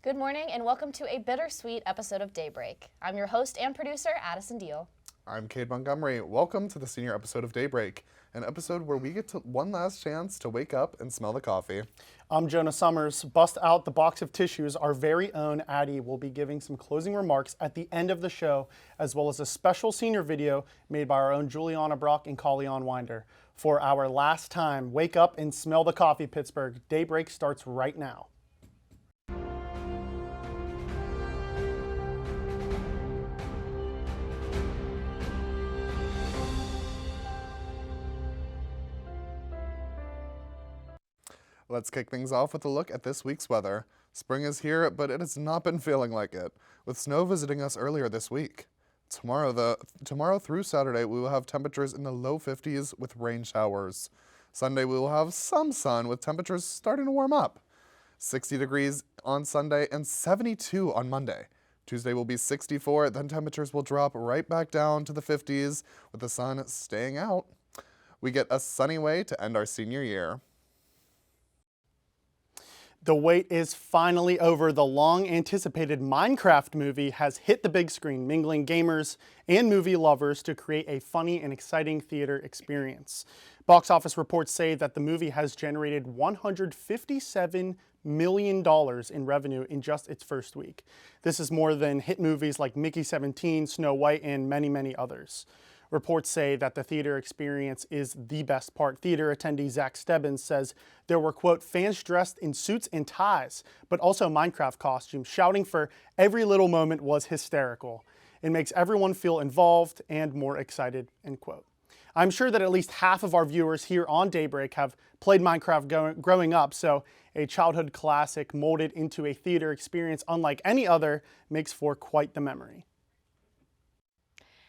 Good morning and welcome to a bittersweet episode of Daybreak. I'm your host and producer, Addison Deal. I'm Cade Montgomery. Welcome to the senior episode of Daybreak, an episode where we get to one last chance to wake up and smell the coffee. I'm Jonah Summers. Bust out the box of tissues. Our very own Addie will be giving some closing remarks at the end of the show, as well as a special senior video made by our own Juliana Brock and Colleon Winder. For our last time, wake up and smell the coffee, Pittsburgh. Daybreak starts right now. Let's kick things off with a look at this week's weather. Spring is here, but it has not been feeling like it, with snow visiting us earlier this week. Tomorrow through Saturday, we will have temperatures in the low 50s with rain showers. Sunday, we will have some sun with temperatures starting to warm up. 60 degrees on Sunday and 72 on Monday. Tuesday will be 64, then temperatures will drop right back down to the 50s with the sun staying out. We get a sunny way to end our senior year. The wait is finally over. The long-anticipated Minecraft movie has hit the big screen, mingling gamers and movie lovers to create a funny and exciting theater experience. Box office reports say that the movie has generated $157 million in revenue in just its first week. This is more than hit movies like Mickey 17, Snow White, and many, many others. Reports say that the theater experience is the best part. Theater attendee Zach Stebbins says there were, quote, fans dressed in suits and ties, but also Minecraft costumes. Shouting for every little moment was hysterical. It makes everyone feel involved and more excited, end quote. I'm sure that at least half of our viewers here on Daybreak have played Minecraft growing up, so a childhood classic molded into a theater experience unlike any other makes for quite the memory.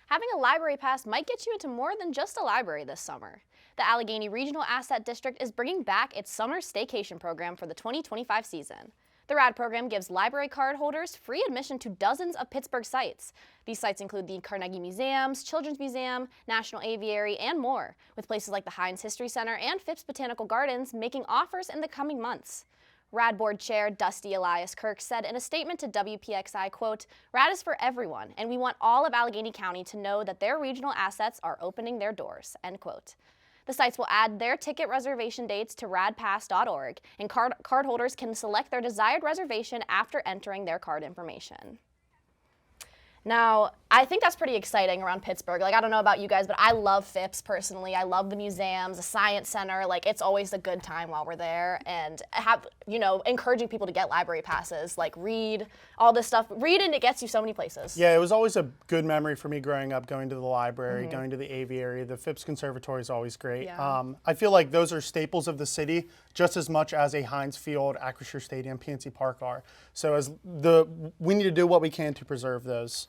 Having a library pass might get you into more than just a library this summer. The Allegheny Regional Asset District is bringing back its summer staycation program for the 2025 season. The RAD program gives library card holders free admission to dozens of Pittsburgh sites. These sites include the Carnegie Museums, Children's Museum, National Aviary, and more, with places like the Heinz History Center and Phipps Botanical Gardens making offers in the coming months. RAD Board Chair Dusty Elias Kirk said in a statement to WPXI, quote, "RAD is for everyone, and we want all of Allegheny County to know that their regional assets are opening their doors," end quote. The sites will add their ticket reservation dates to radpass.org, and card holders can select their desired reservation after entering their card information. Now, I think that's pretty exciting around Pittsburgh. Like, I don't know about you guys, but I love Phipps personally. I love the museums, the Science Center. Like, it's always a good time while we're there. And encouraging people to get library passes, like read all this stuff. Read and it gets you so many places. Yeah, it was always a good memory for me growing up, going to the library, going to the aviary. The Phipps Conservatory is always great. Yeah. I feel like those are staples of the city just as much as a Heinz Field, Acrisure Stadium, PNC Park are. So we need to do what we can to preserve those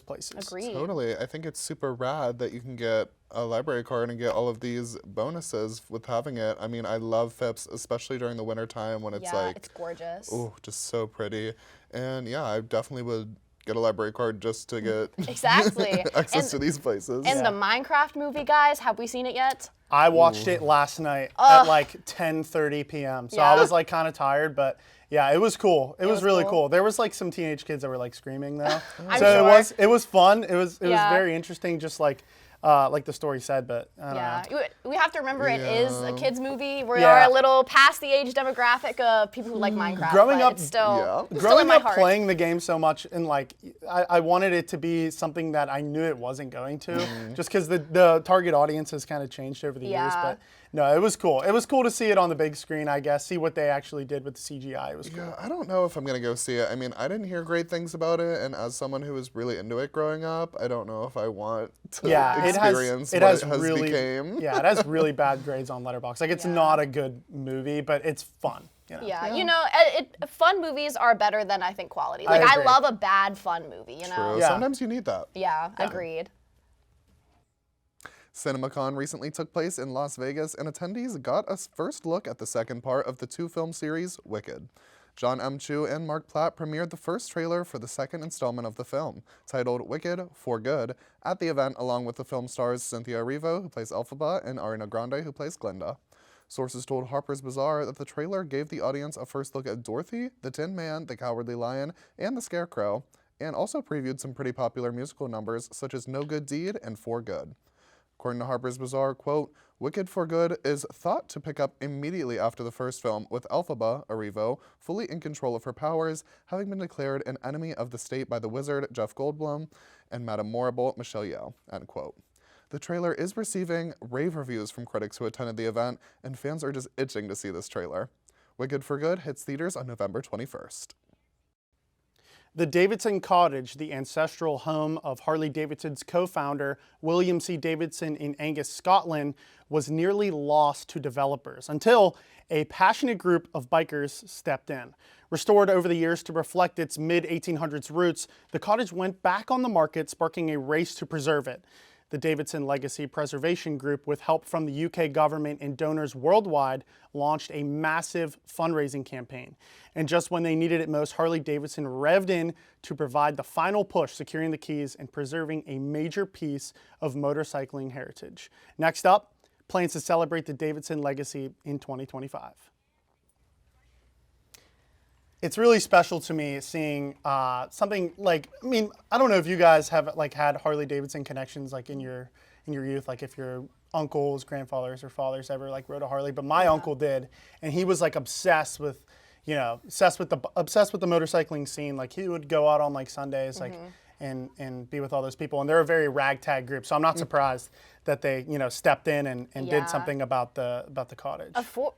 places. Agreed. Totally. I think it's super rad that you can get a library card and get all of these bonuses with having it. I mean, I love Phipps, especially during the winter time when it's it's gorgeous. oh, just so pretty. And yeah, I definitely would get a library card just to get Exactly. access to these places. And the Minecraft movie, guys, have we seen it yet? I watched it last night at like 10:30 p.m. So I was like kind of tired, but yeah, it was cool. It was really cool. There was like some teenage kids that were like screaming though. I'm so sure. it was fun. It was very interesting, just like the story said, but I don't know. We have to remember it is a kids movie. We Yeah. are a little past the age demographic of people who like Minecraft. Growing but up- it's still, it's still Growing in my up heart. playing the game so much, and like I wanted it to be something that I knew it wasn't going to, just because the target audience has kind of changed over the years. Yeah. But no, it was cool. It was cool to see it on the big screen, I guess, see what they actually did with the CGI. It was cool. Yeah, I don't know if I'm gonna go see it. I mean, I didn't hear great things about it, and as someone who was really into it growing up, I don't know if I want to experience what it has became. Yeah, it has really bad grades on Letterboxd. Like, it's not a good movie, but it's fun. You know? Yeah, fun movies are better than I think quality. Like, I agree. love a bad fun movie, you know? True. Yeah. Sometimes you need that. Yeah, agreed. CinemaCon recently took place in Las Vegas, and attendees got a first look at the second part of the two-film series, Wicked. John M. Chu and Mark Platt premiered the first trailer for the second installment of the film, titled Wicked for Good, at the event along with the film stars Cynthia Erivo, who plays Elphaba, and Ariana Grande, who plays Glinda. Sources told Harper's Bazaar that the trailer gave the audience a first look at Dorothy, the Tin Man, the Cowardly Lion, and the Scarecrow, and also previewed some pretty popular musical numbers such as No Good Deed and For Good. According to Harper's Bazaar, quote, Wicked for Good is thought to pick up immediately after the first film, with Elphaba, Erivo, fully in control of her powers, having been declared an enemy of the state by the wizard, Jeff Goldblum, and Madame Morrible, Michelle Yeoh, end quote. The trailer is receiving rave reviews from critics who attended the event, and fans are just itching to see this trailer. Wicked for Good hits theaters on November 21st. The Davidson Cottage, the ancestral home of Harley-Davidson's co-founder William C. Davidson in Angus, Scotland, was nearly lost to developers until a passionate group of bikers stepped in. Restored over the years to reflect its mid-1800s roots, the cottage went back on the market, sparking a race to preserve it. The Davidson Legacy Preservation Group, with help from the UK government and donors worldwide, launched a massive fundraising campaign. And just when they needed it most, Harley-Davidson revved in to provide the final push, securing the keys and preserving a major piece of motorcycling heritage. Next up, plans to celebrate the Davidson legacy in 2025. It's really special to me seeing something like, I mean, I don't know if you guys have like had Harley Davidson connections like in your youth, like if your uncles, grandfathers, or fathers ever like rode a Harley, but my uncle did, and he was like obsessed with the motorcycling scene. Like he would go out on like Sundays, like and be with all those people, and they're a very ragtag group. So I'm not surprised that they stepped in and did something about the cottage.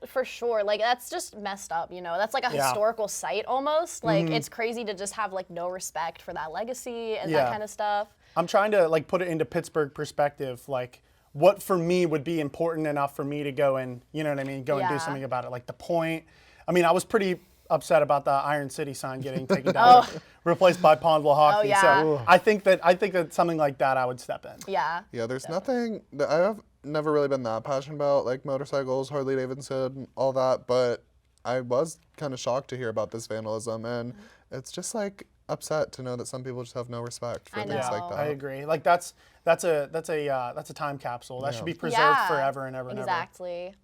For sure, like that's just messed up. That's like a historical site almost. Like it's crazy to just have like no respect for that legacy and that kind of stuff. I'm trying to like put it into Pittsburgh perspective, like what for me would be important enough for me to go and and do something about it. Like the point. I mean, I was pretty upset about the Iron City sign getting taken down, replaced by Pondville Hockey. So I think that something like that I would step in. Yeah. Yeah, there's nothing that I have never really been that passionate about, like motorcycles, Harley Davidson, all that, but I was kind of shocked to hear about this vandalism, and it's just like upset to know that some people just have no respect for things like that. I agree. Like that's a time capsule that should be preserved forever and ever and ever. Exactly.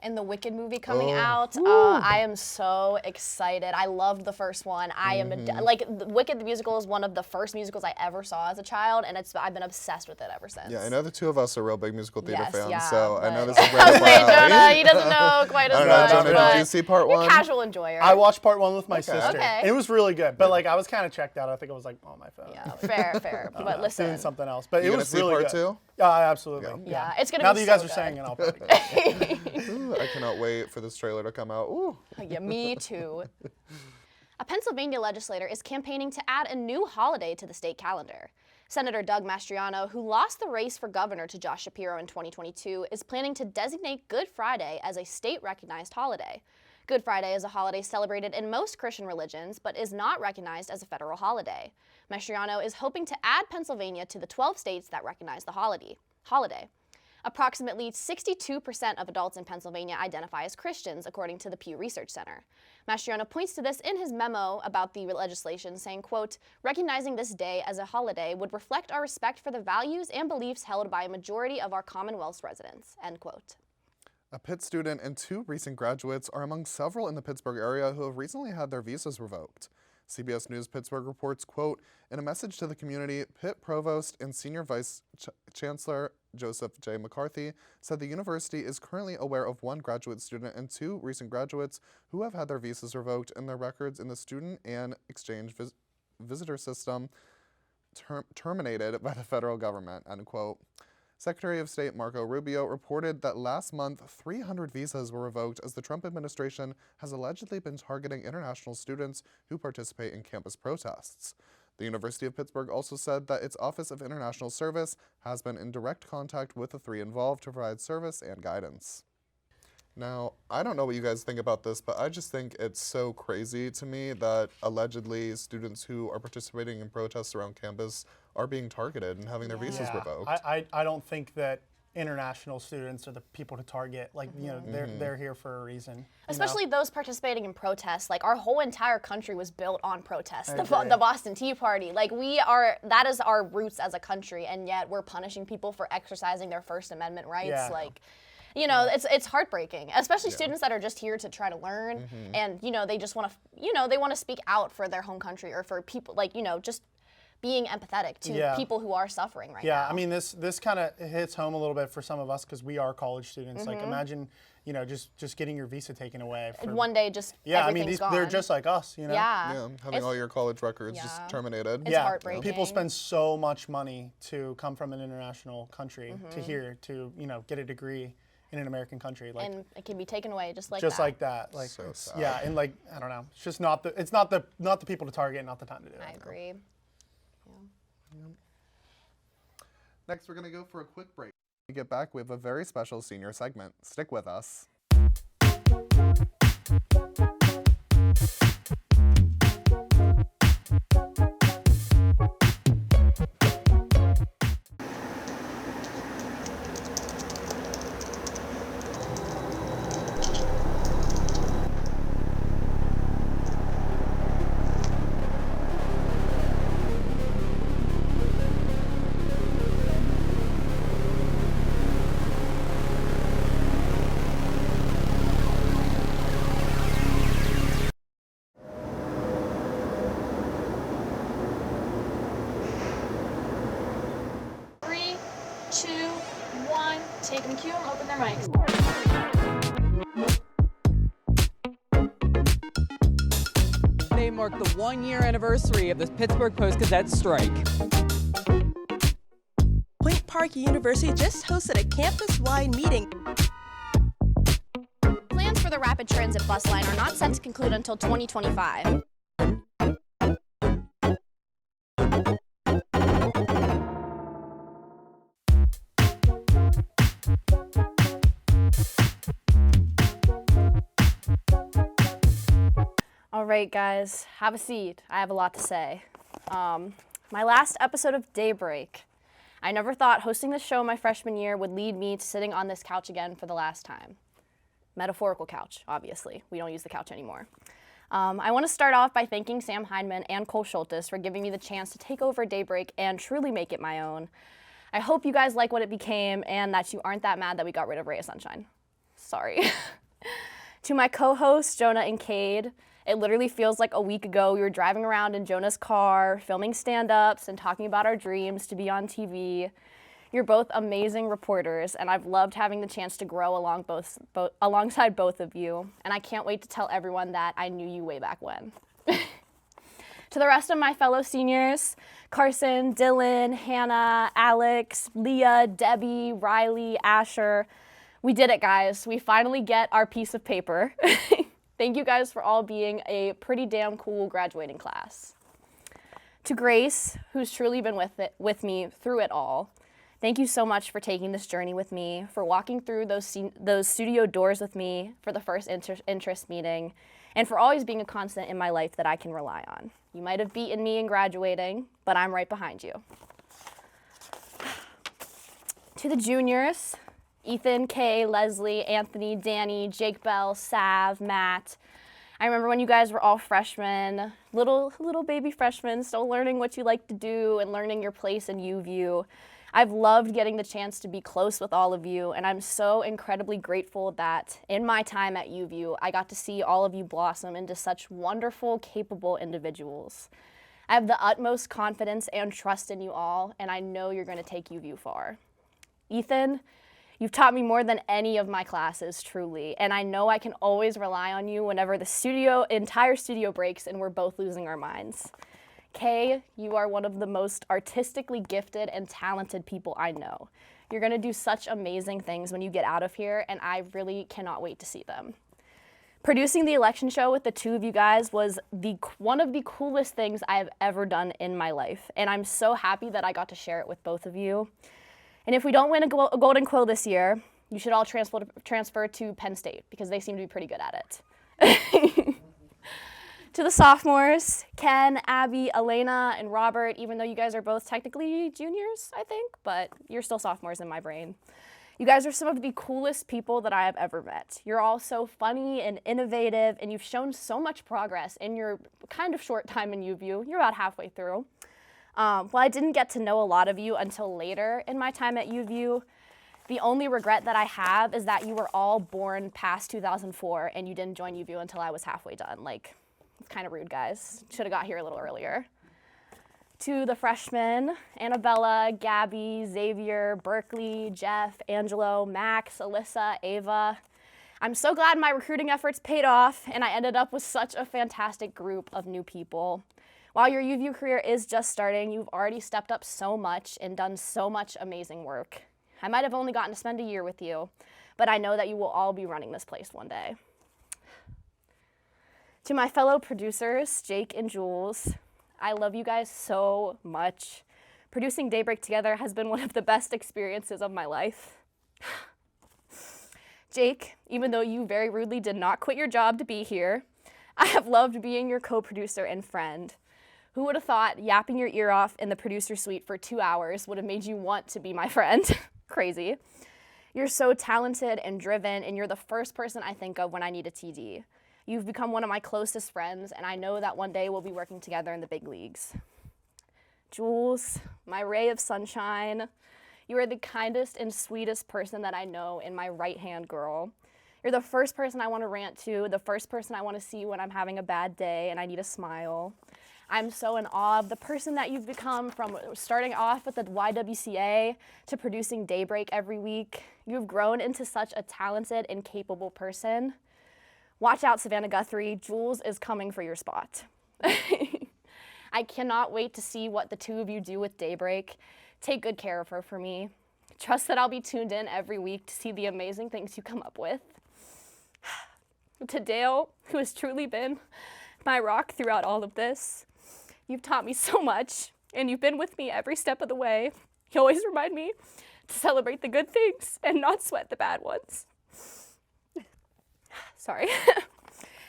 And the Wicked movie coming out, I am so excited. I loved the first one. I am Wicked the musical is one of the first musicals I ever saw as a child, and I've been obsessed with it ever since. Yeah, I know the two of us are real big musical theater fans, yeah, so I know this is right up my Wait, alley. Jonah, he doesn't know quite as much. Jonah, did you see part one? You're a casual enjoyer. I watched part one with my sister. Okay. And it was really good, but like I was kind of checked out. I think I was like on my phone. Yeah, fair. But listen, doing something else. But You it gonna was see really part good. two? Absolutely. Yeah, it's gonna now be that you guys so are saying good. it, I'll probably go. Ooh, I cannot wait for this trailer to come out. Ooh. Yeah, me too. A Pennsylvania legislator is campaigning to add a new holiday to the state calendar. Senator Doug Mastriano, who lost the race for governor to Josh Shapiro in 2022, is planning to designate Good Friday as a state-recognized holiday. Good Friday is a holiday celebrated in most Christian religions, but is not recognized as a federal holiday. Mastriano is hoping to add Pennsylvania to the 12 states that recognize the holiday. Approximately 62% of adults in Pennsylvania identify as Christians, according to the Pew Research Center. Mastriano points to this in his memo about the legislation, saying, quote, recognizing this day as a holiday would reflect our respect for the values and beliefs held by a majority of our Commonwealth's residents, end quote. A Pitt student and 2 recent graduates are among several in the Pittsburgh area who have recently had their visas revoked. CBS News Pittsburgh reports, quote, in a message to the community, Pitt Provost and Senior Vice Chancellor Joseph J. McCarthy said the university is currently aware of 1 graduate student and 2 recent graduates who have had their visas revoked and their records in the student and exchange visitor system terminated by the federal government, end quote. Secretary of State Marco Rubio reported that last month 300 visas were revoked as the Trump administration has allegedly been targeting international students who participate in campus protests. The University of Pittsburgh also said that its Office of International Service has been in direct contact with the 3 involved to provide service and guidance. Now, I don't know what you guys think about this, but I just think it's so crazy to me that allegedly students who are participating in protests around campus are being targeted and having their visas revoked. I don't think that international students are the people to target. Like, they're here for a reason. Especially those participating in protests. Like, our whole entire country was built on protests. The Boston Tea Party. Like, that is our roots as a country, and yet we're punishing people for exercising their First Amendment rights. Yeah. Like, You know, it's heartbreaking, especially students that are just here to try to learn, and you know, they just want to, they want to speak out for their home country or for people, like, just being empathetic to people who are suffering right now. Yeah, I mean, this kind of hits home a little bit for some of us because we are college students. Like, imagine, just getting your visa taken away. One day, just I mean, everything's gone. they're just like us, Yeah. Yeah, having all your college records just terminated. It's heartbreaking. People spend so much money to come from an international country to here to, get a degree in an American country, like, and it can be taken away just like that. Like, So sad. yeah, and like, I don't know, it's just not the people to target, not the time to do it. I agree. Next, we're going to go for a quick break. When we get back, we have a very special senior segment. Stick with us. Three, two, one. Take them cue and open their mics. Today marked the 1-year anniversary of the Pittsburgh Post-Gazette strike. Point Park University just hosted a campus-wide meeting. Plans for the rapid transit bus line are not set to conclude until 2025. All right, guys, have a seat. I have a lot to say. My last episode of Daybreak. I never thought hosting this show my freshman year would lead me to sitting on this couch again for the last time. Metaphorical couch, obviously. We don't use the couch anymore. I want to start off by thanking Sam Heineman and Cole Schultes for giving me the chance to take over Daybreak and truly make it my own. I hope you guys like what it became and that you aren't that mad that we got rid of Ray of Sunshine. Sorry. To my co-hosts, Jonah and Cade, it literally feels like a week ago we were driving around in Jonah's car, filming stand-ups and talking about our dreams to be on TV. You're both amazing reporters, and I've loved having the chance to grow alongside both of you, and I can't wait to tell everyone that I knew you way back when. To the rest of my fellow seniors, Carson, Dylan, Hannah, Alex, Leah, Debbie, Riley, Asher, we did it, guys. We finally get our piece of paper. Thank you guys for all being a pretty damn cool graduating class. To Grace, who's truly been with me through it all, thank you so much for taking this journey with me, for walking through those studio doors with me for the first interest meeting, and for always being a constant in my life that I can rely on. You might have beaten me in graduating, but I'm right behind you. To the juniors, Ethan, Kay, Leslie, Anthony, Danny, Jake Bell, Sav, Matt. I remember when you guys were all freshmen, little baby freshmen, still learning what you like to do and learning your place in UView. I've loved getting the chance to be close with all of you, and I'm so incredibly grateful that in my time at UView, I got to see all of you blossom into such wonderful, capable individuals. I have the utmost confidence and trust in you all, and I know you're going to take UView far. Ethan, you've taught me more than any of my classes, truly, and I know I can always rely on you whenever the entire studio breaks and we're both losing our minds. Kay, you are one of the most artistically gifted and talented people I know. You're gonna do such amazing things when you get out of here, and I really cannot wait to see them. Producing the election show with the two of you guys was one of the coolest things I have ever done in my life, and I'm so happy that I got to share it with both of you. And if we don't win a Golden Quill this year, you should all transfer to Penn State because they seem to be pretty good at it. To the sophomores, Ken, Abby, Elena, and Robert, even though you guys are both technically juniors, I think, but you're still sophomores in my brain. You guys are some of the coolest people that I have ever met. You're all so funny and innovative, and you've shown so much progress in your kind of short time in UView. You're about halfway through. While I didn't get to know a lot of you until later in my time at UView, The only regret that I have is that you were all born past 2004 and you didn't join UVU until I was halfway done. Like, it's kind of rude, guys. Should have got here a little earlier. To the freshmen, Annabella, Gabby, Xavier, Berkeley, Jeff, Angelo, Max, Alyssa, Ava. I'm so glad my recruiting efforts paid off and I ended up with such a fantastic group of new people. While your UVU career is just starting, you've already stepped up so much and done so much amazing work. I might have only gotten to spend a year with you, but I know that you will all be running this place one day. To my fellow producers, Jake and Jules, I love you guys so much. Producing Daybreak together has been one of the best experiences of my life. Jake, even though you very rudely did not quit your job to be here, I have loved being your co-producer and friend. Who would have thought yapping your ear off in the producer suite for 2 hours would have made you want to be my friend? Crazy. You're so talented and driven, and you're the first person I think of when I need a TD. You've become one of my closest friends, and I know that one day we'll be working together in the big leagues. Jules, my ray of sunshine, you are the kindest and sweetest person that I know, and my right-hand girl. You're the first person I want to rant to, the first person I want to see when I'm having a bad day and I need a smile. I'm so in awe of the person that you've become, from starting off with the YWCA to producing Daybreak every week. You've grown into such a talented and capable person. Watch out, Savannah Guthrie, Jules is coming for your spot. I cannot wait to see what the two of you do with Daybreak. Take good care of her for me. Trust that I'll be tuned in every week to see the amazing things you come up with. To Dale, who has truly been my rock throughout all of this. You've taught me so much, and you've been with me every step of the way. You always remind me to celebrate the good things and not sweat the bad ones. Sorry.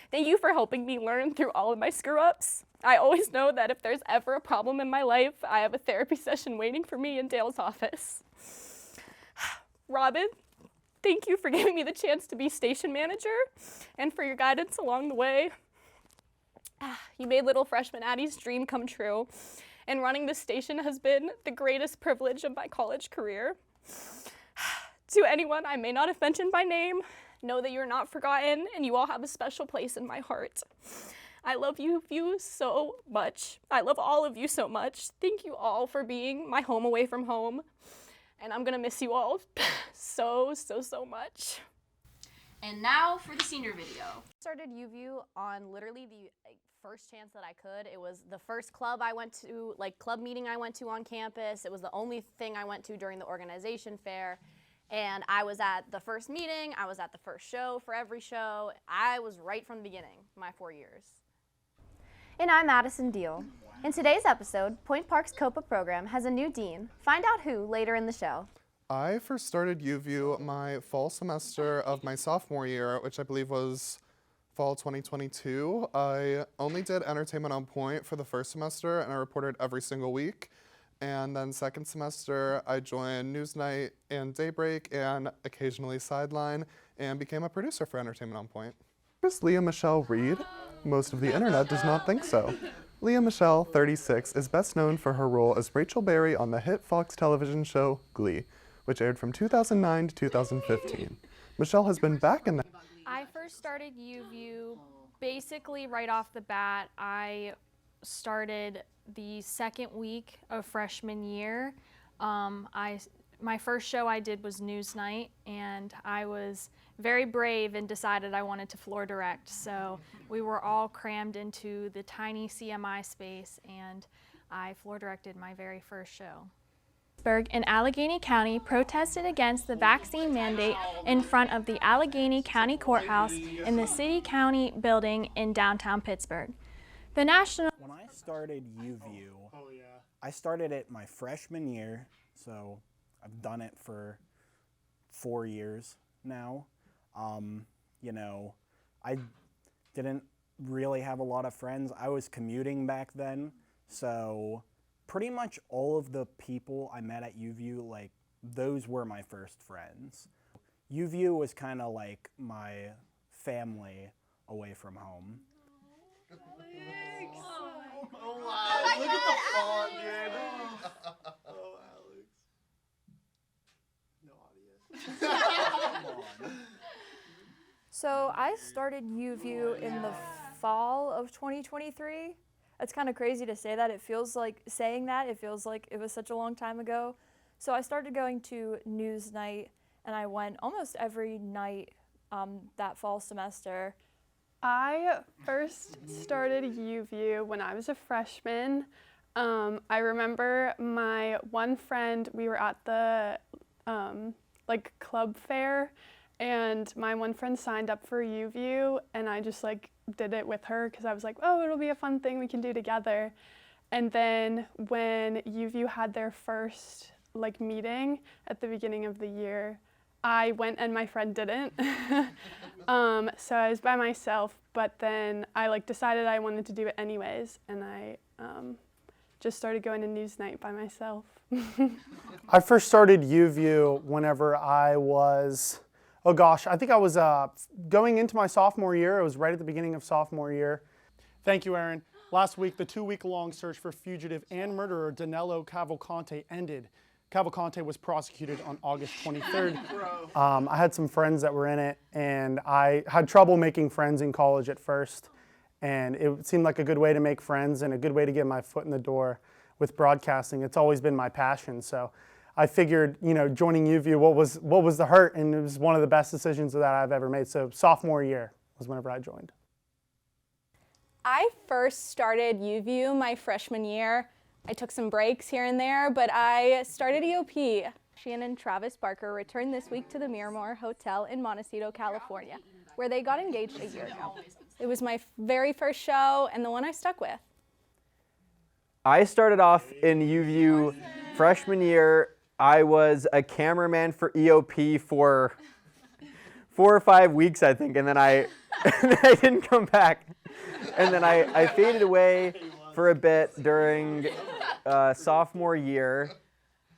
Thank you for helping me learn through all of my screw-ups. I always know that if there's ever a problem in my life, I have a therapy session waiting for me in Dale's office. Robin, thank you for giving me the chance to be station manager and for your guidance along the way. You made little freshman Addie's dream come true, and running this station has been the greatest privilege of my college career. To anyone I may not have mentioned by name, know that you're not forgotten and you all have a special place in my heart. I love you so much. I love all of you so much. Thank you all for being my home away from home, and I'm gonna miss you all so much. And now for the senior video. Started UVU on literally the first chance that I could. It was the first club I went to, club meeting I went to on campus. It was the only thing I went to during the organization fair. And I was at the first meeting, I was at the first show for every show. I was right from the beginning, my 4 years. And I'm Madison Deal. In today's episode, Point Park's COPA program has a new dean. Find out who later in the show. I first started UVU my fall semester of my sophomore year, which I believe was fall 2022. I only did Entertainment on Point for the first semester, and I reported every single week. And then second semester, I joined Newsnight and Daybreak and occasionally Sideline and became a producer for Entertainment on Point. Is Leah Michelle Reed? Most of the internet does not think so. Leah Michelle, 36, is best known for her role as Rachel Berry on the hit Fox television show Glee, which aired from 2009 to 2015. Michelle has been back in the... I first started UVU basically right off the bat. I started the second week of freshman year. My first show I did was Newsnight, and I was very brave and decided I wanted to floor direct. So we were all crammed into the tiny CMI space, and I floor directed my very first show. Pittsburgh and Allegheny County protested against the vaccine mandate in front of the Allegheny County Courthouse in the City County building in downtown Pittsburgh. The national... When I started UVU, I started it my freshman year, so I've done it for 4 years now. You know, I didn't really have a lot of friends. I was commuting back then, so pretty much all of the people I met at UVU, like, those were my first friends. UVU was kind of like my family away from home. Oh, wow. Look at the font, dude. Oh, Alex. No audio. So I started UView in the fall of 2023. It's kind of crazy to say that. It feels like it was such a long time ago. So I started going to news night, and I went almost every night that fall semester. I first started UView when I was a freshman. I remember my one friend, we were at the club fair, and my one friend signed up for UView, and I just did it with her because I was like, oh, it'll be a fun thing we can do together. And then when UView had their first meeting at the beginning of the year, I went and my friend didn't. So I was by myself, but then I decided I wanted to do it anyways, and I just started going to news night by myself. I first started UView whenever I was, I think I was going into my sophomore year. It was right at the beginning of sophomore year. Thank you, Aaron. Last week, the 2-week-long search for fugitive and murderer Danilo Cavalcante ended. Cavalcante was prosecuted on August 23rd. I had some friends that were in it, and I had trouble making friends in college at first. And it seemed like a good way to make friends and a good way to get my foot in the door with broadcasting. It's always been my passion. So I figured, joining UView, what was the hurt? And it was one of the best decisions that I've ever made. So sophomore year was whenever I joined. I first started UView my freshman year. I took some breaks here and there, but I started EOP. Shannon and Travis Barker returned this week to the Miramar Hotel in Montecito, California, where they got engaged a year ago. It was my very first show and the one I stuck with. I started off in UView freshman year. I was a cameraman for EOP for 4 or 5 weeks, I think, and then I didn't come back. And then I faded away for a bit during sophomore year.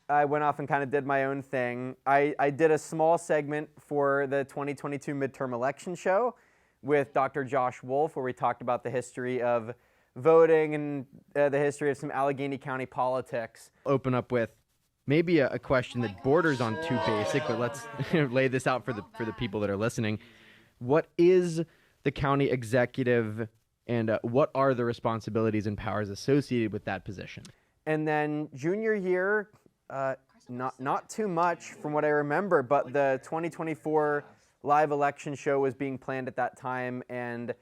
I went off and kind of did my own thing. I did a small segment for the 2022 midterm election show with Dr. Josh Wolf, where we talked about the history of voting and the history of some Allegheny County politics. Open up with maybe a question that borders on too basic, but let's lay this out for the people that are listening. What is the county executive, and what are the responsibilities and powers associated with that position? And then junior year, not too much from what I remember, but the 2024 live election show was being planned at that time, and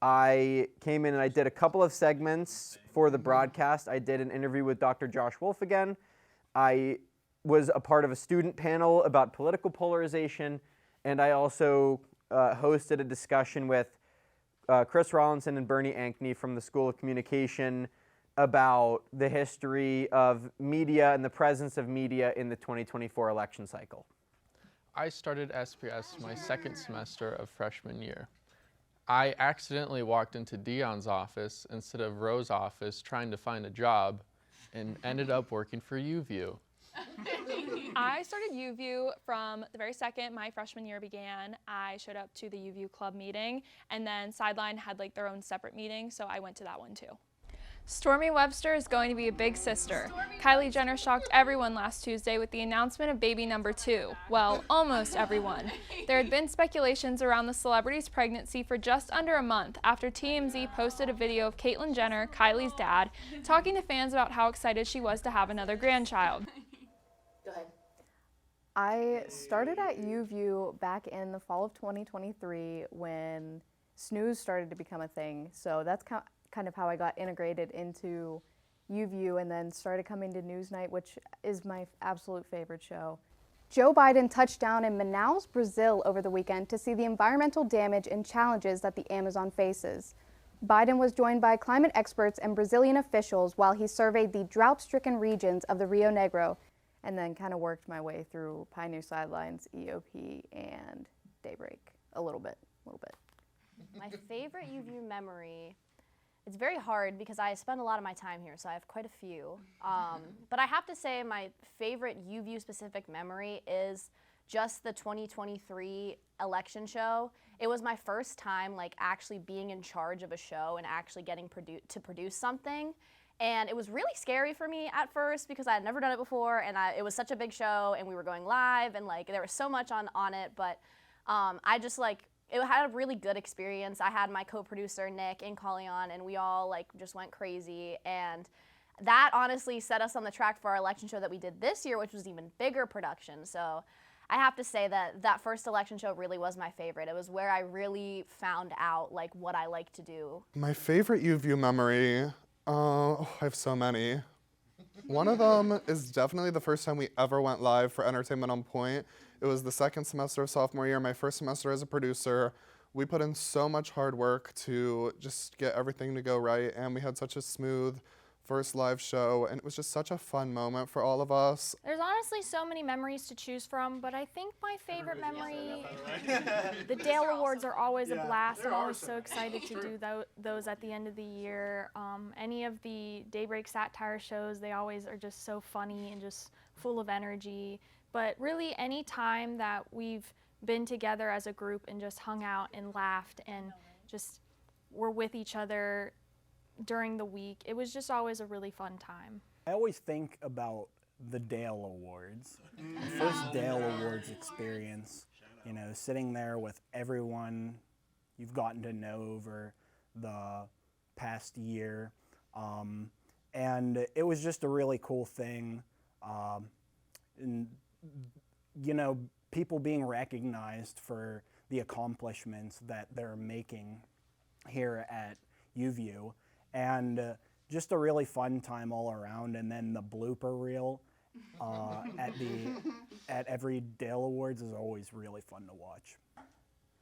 I came in and I did a couple of segments for the broadcast. I did an interview with Dr. Josh Wolf again. I was a part of a student panel about political polarization, and I also hosted a discussion with Chris Rollinson and Bernie Ankney from the School of Communication about the history of media and the presence of media in the 2024 election cycle. I started SPS my second semester of freshman year. I accidentally walked into Dion's office instead of Rose's office trying to find a job and ended up working for UView. I started UView from the very second my freshman year began. I showed up to the UView club meeting, and then Sideline had their own separate meeting, so I went to that one too. Stormy Webster is going to be a big sister. Kylie Jenner shocked everyone last Tuesday with the announcement of baby number 2. Well, almost everyone. There had been speculations around the celebrity's pregnancy for just under a month after TMZ posted a video of Caitlyn Jenner, Kylie's dad, talking to fans about how excited she was to have another grandchild. Go ahead. I started at UView back in the fall of 2023 when snooze started to become a thing. So that's kind of how I got integrated into UView and then started coming to Newsnight, which is my absolute favorite show. Joe Biden touched down in Manaus, Brazil over the weekend to see the environmental damage and challenges that the Amazon faces. Biden was joined by climate experts and Brazilian officials while he surveyed the drought-stricken regions of the Rio Negro, and then kind of worked my way through Pioneer Sidelines, EOP, and Daybreak a little bit. My favorite UView memory, it's very hard because I spend a lot of my time here, so I have quite a few. But I have to say my favorite UView specific memory is just the 2023 election show. It was my first time actually being in charge of a show and actually getting to produce something. And it was really scary for me at first because I had never done it before, and it was such a big show, and we were going live, and there was so much on it. But I just it had a really good experience. I had my co-producer Nick and Collion, and we all like just went crazy, and that honestly set us on the track for our election show that we did this year, which was even bigger production. So I have to say that that first election show really was my favorite. It was where I really found out like what I like to do. My favorite UView memory, I have so many. One of them is definitely the first time we ever went live for Entertainment on Point. It was the second semester of sophomore year, my first semester as a producer. We put in so much hard work to just get everything to go right, and we had such a smooth first live show, and it was just such a fun moment for all of us. There's honestly so many memories to choose from, but I think my favorite memory, the Dale Awards are always a blast. I'm always so excited to do those at the end of the year. Any of the Daybreak satire shows, they always are just so funny and just full of energy. But really, any time that we've been together as a group and just hung out and laughed and just were with each other during the week, it was just always a really fun time. I always think about the Dale Awards, the first Dale Awards experience, you know, sitting there with everyone you've gotten to know over the past year. And it was just a really cool thing. And, you know, people being recognized for the accomplishments that they're making here at UView. And just a really fun time all around. And then the blooper reel at every Dale Awards is always really fun to watch.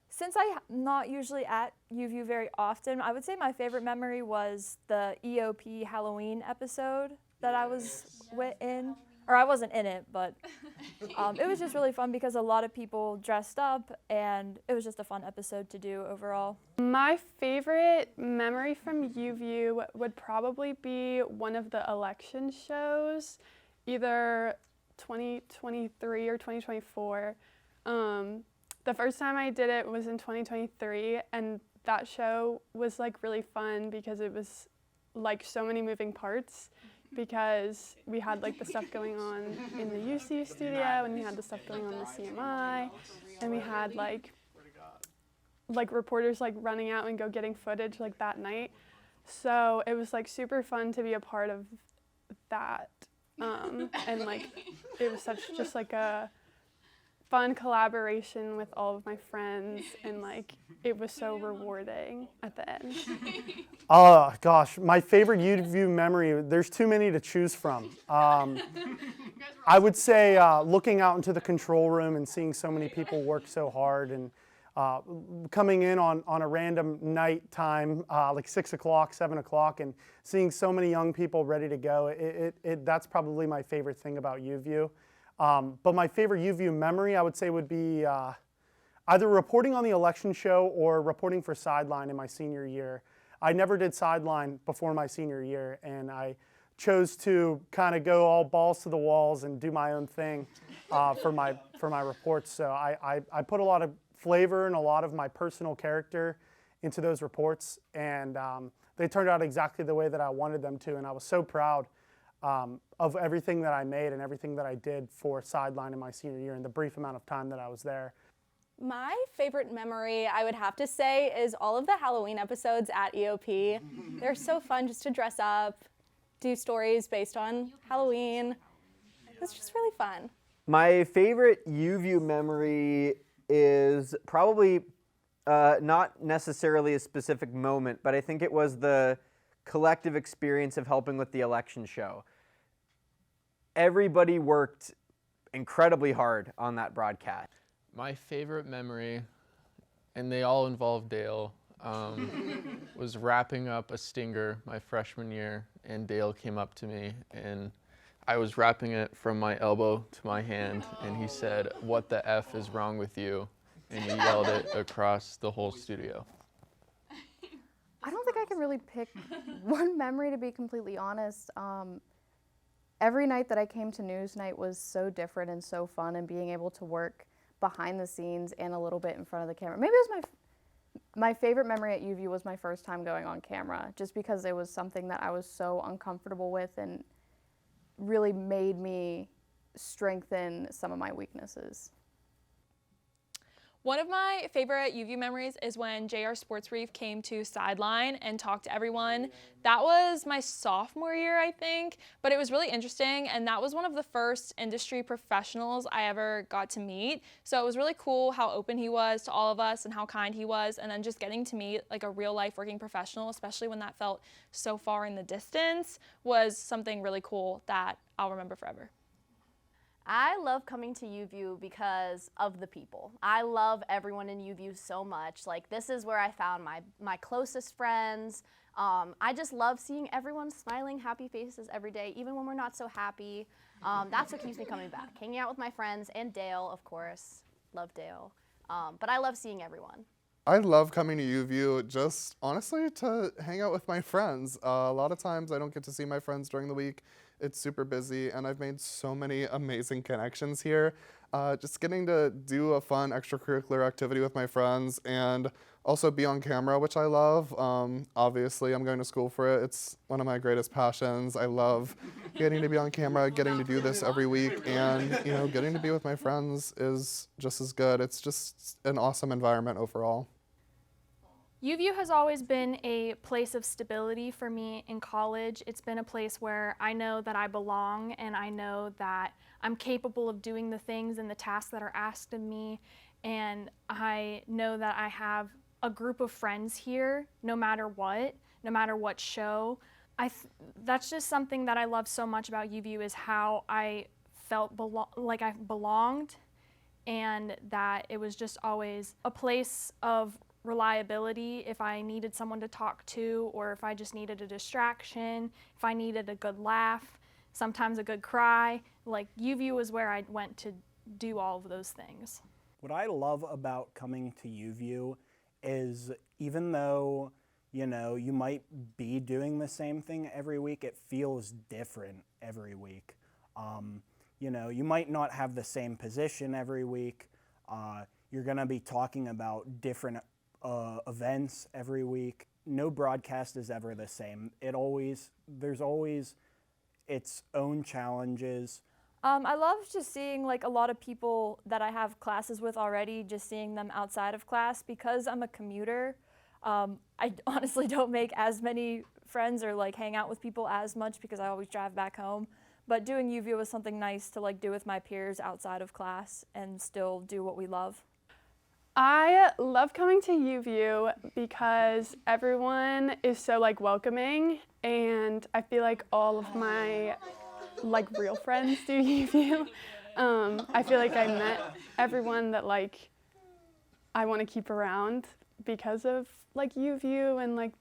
Since I'm not usually at UView very often, I would say my favorite memory was the EOP Halloween episode that I was in. Or I wasn't in it, but it was just really fun because a lot of people dressed up, and it was just a fun episode to do overall. My favorite memory from UView would probably be one of the election shows, either 2023 or 2024. The first time I did it was in 2023, and that show was like really fun because it was like so many moving parts. Because we had like the stuff going on in the UC studio, and we had the stuff going on in the CMI, and we had like reporters like running out and go getting footage like that night. So it was like super fun to be a part of that, and like it was such just like a fun collaboration with all of my friends, and like it was so rewarding at the end. Oh gosh, my favorite UView memory, there's too many to choose from. I would say looking out into the control room and seeing so many people work so hard, and coming in on a random night time, like 6 o'clock, 7 o'clock, and seeing so many young people ready to go, that's probably my favorite thing about UView. But my favorite UView memory, I would say, would be either reporting on the election show or reporting for Sideline in my senior year. I never did Sideline before my senior year, and I chose to kind of go all balls to the walls and do my own thing for my reports. So I put a lot of flavor and a lot of my personal character into those reports, and they turned out exactly the way that I wanted them to, and I was so proud of everything that I made and everything that I did for Sideline in my senior year in the brief amount of time that I was there. My favorite memory, I would have to say, is all of the Halloween episodes at EOP. They're so fun just to dress up, do stories based on Halloween. It's just really fun. My favorite UView memory is probably not necessarily a specific moment, but I think it was the collective experience of helping with the election show. Everybody worked incredibly hard on that broadcast. My favorite memory, and they all involve Dale, was wrapping up a stinger my freshman year, and Dale came up to me, and I was wrapping it from my elbow to my hand, and he said, "What the F is wrong with you?" And he yelled it across the whole studio. I don't think I can really pick one memory, to be completely honest. Every night that I came to news night was so different and so fun, and being able to work behind the scenes and a little bit in front of the camera. Maybe it was my favorite memory at UView was my first time going on camera, just because it was something that I was so uncomfortable with and really made me strengthen some of my weaknesses. One of my favorite UView memories is when JR Sports Brief came to Sideline and talked to everyone. That was my sophomore year, I think, but it was really interesting, and that was one of the first industry professionals I ever got to meet. So it was really cool how open he was to all of us and how kind he was, and then just getting to meet like a real life working professional, especially when that felt so far in the distance, was something really cool that I'll remember forever. I love coming to UView because of the people. I love everyone in UView so much. Like, this is where I found my closest friends. I just love seeing everyone smiling, happy faces every day, even when we're not so happy. That's what keeps me coming back. Hanging out with my friends and Dale, of course. Love Dale. But I love seeing everyone. I love coming to UView just honestly to hang out with my friends. A lot of times I don't get to see my friends during the week. It's super busy, and I've made so many amazing connections here. Just getting to do a fun extracurricular activity with my friends and also be on camera, which I love. Obviously, I'm going to school for it. It's one of my greatest passions. I love getting to be on camera, getting to do this every week, and getting to be with my friends is just as good. It's just an awesome environment overall. UView has always been a place of stability for me in college. It's been a place where I know that I belong, and I know that I'm capable of doing the things and the tasks that are asked of me, and I know that I have a group of friends here no matter what show. That's just something that I love so much about UView, is how I felt like I belonged, and that it was just always a place of reliability if I needed someone to talk to, or if I just needed a distraction, if I needed a good laugh, sometimes a good cry. Like, UView was where I went to do all of those things. What I love about coming to UView is, even though you might be doing the same thing every week, it feels different every week. You might not have the same position every week. You're going to be talking about different events every week. No broadcast is ever the same. There's always its own challenges. I love just seeing like a lot of people that I have classes with already, just seeing them outside of class. Because I'm a commuter, I honestly don't make as many friends or like hang out with people as much because I always drive back home. But doing UView was something nice to like do with my peers outside of class and still do what we love. I love coming to UView because everyone is so like welcoming, and I feel like all of my like real friends do UView. I feel like I met everyone that like I want to keep around because of like UView and like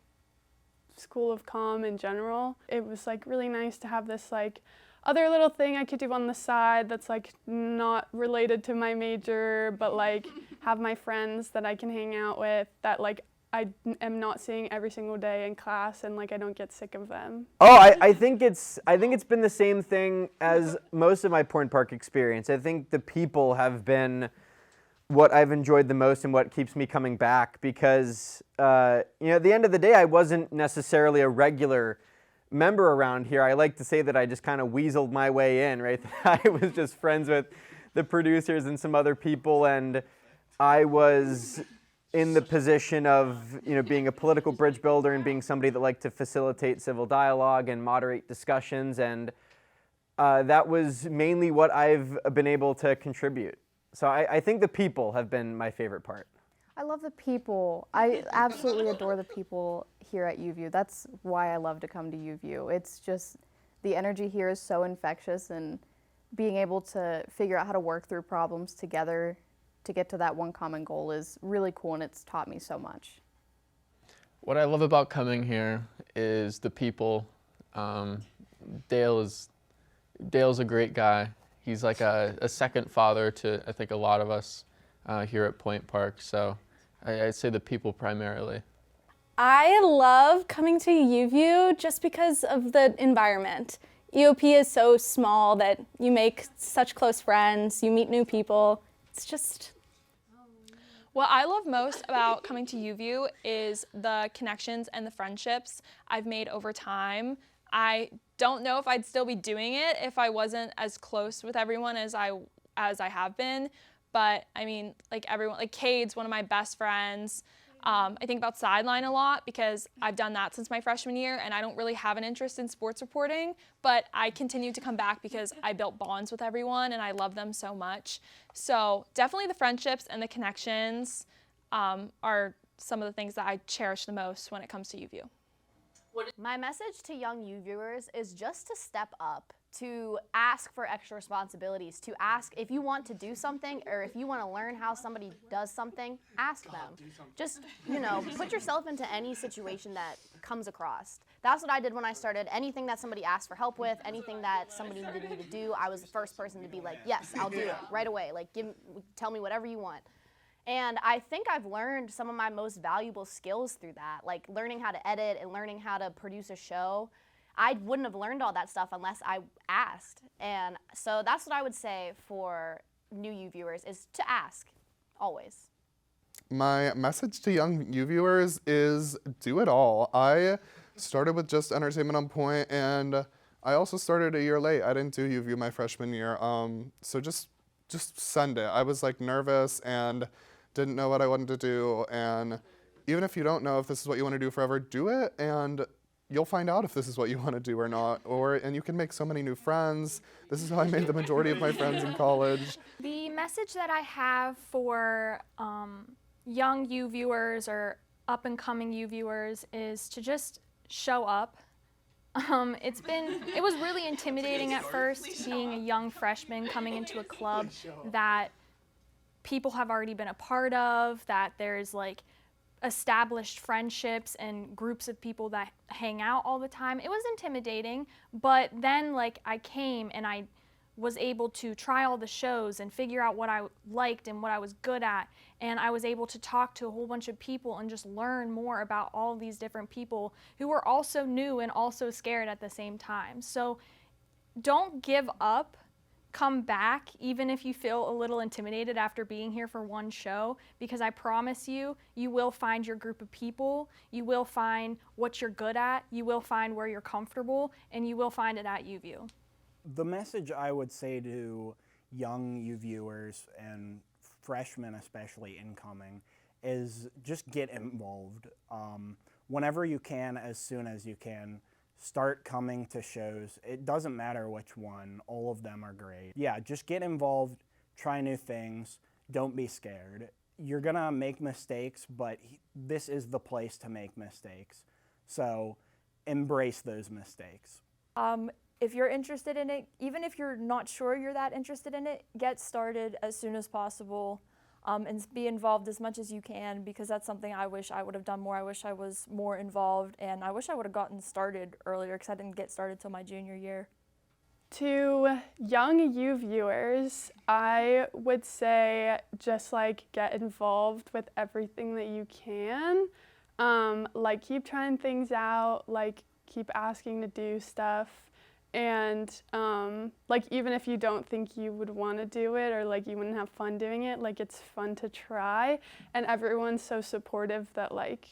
School of Comm in general. It was like really nice to have this like other little thing I could do on the side that's like not related to my major, but like have my friends that I can hang out with that like I am not seeing every single day in class, and like I don't get sick of them. Oh, I think it's been the same thing as most of my Porn Park experience. I think the people have been what I've enjoyed the most and what keeps me coming back, because at the end of the day, I wasn't necessarily a regular member around here. I like to say that I just kind of weaseled my way in, right? I was just friends with the producers and some other people, and I was in the position of being a political bridge builder and being somebody that liked to facilitate civil dialogue and moderate discussions, and that was mainly what I've been able to contribute. So I think the people have been my favorite part. I love the people. I absolutely adore the people here at UView. That's why I love to come to UView. It's just, the energy here is so infectious, and being able to figure out how to work through problems together to get to that one common goal is really cool, and it's taught me so much. What I love about coming here is the people. Dale's a great guy. He's like a second father to, I think, a lot of us here at Point Park. So I'd say the people primarily. I love coming to UView just because of the environment. EOP is so small that you make such close friends, you meet new people. It's just... What I love most about coming to UView is the connections and the friendships I've made over time. I don't know if I'd still be doing it if I wasn't as close with everyone as I have been, But I mean, like everyone, like Cade's one of my best friends. I think about Sideline a lot because I've done that since my freshman year, and I don't really have an interest in sports reporting, but I continue to come back because I built bonds with everyone and I love them so much. So definitely the friendships and the connections are some of the things that I cherish the most when it comes to UView. My message to young U viewers is just to step up, to ask for extra responsibilities, to ask if you want to do something or if you want to learn how somebody does something, ask them. Just, put yourself into any situation that comes across. That's what I did when I started. Anything that somebody asked for help with, anything that somebody needed me to do, I was the first person to be like, yes, I'll do it right away. Like, tell me whatever you want. And I think I've learned some of my most valuable skills through that, like learning how to edit and learning how to produce a show. I wouldn't have learned all that stuff unless I asked. And so that's what I would say for new U viewers is to ask, always. My message to young U viewers is do it all. I started with just Entertainment on Point, and I also started a year late. I didn't do UView my freshman year, so just send it. I was like nervous and didn't know what I wanted to do, and even if you don't know if this is what you want to do forever, do it, and you'll find out if this is what you want to do or not, and you can make so many new friends. This is how I made the majority of my friends in college. The message that I have for young U viewers or up and coming U viewers is to just show up. It was really intimidating at first, being a young freshman coming into a club that people have already been a part of, that there's like established friendships and groups of people that hang out all the time. It was intimidating, but then like I came and I was able to try all the shows and figure out what I liked and what I was good at, and I was able to talk to a whole bunch of people and just learn more about all of these different people who were also new and also scared at the same time. So don't give up. Come back even if you feel a little intimidated after being here for one show, because I promise you, you will find your group of people, you will find what you're good at, you will find where you're comfortable, and you will find it at UView. The message I would say to young U viewers and freshmen especially incoming is just get involved. Whenever you can, as soon as you can, start coming to shows. It doesn't matter which one, all of them are great. Yeah, just get involved, try new things, don't be scared. You're gonna make mistakes, but this is the place to make mistakes. So embrace those mistakes. If you're interested in it, even if you're not sure you're that interested in it, get started as soon as possible. And be involved as much as you can, because that's something I wish I would have done more. I wish I was more involved, and I wish I would have gotten started earlier because I didn't get started till my junior year. To young U viewers, I would say just like get involved with everything that you can. Like keep trying things out, like keep asking to do stuff. And like even if you don't think you would want to do it or like you wouldn't have fun doing it, like it's fun to try, and everyone's so supportive that like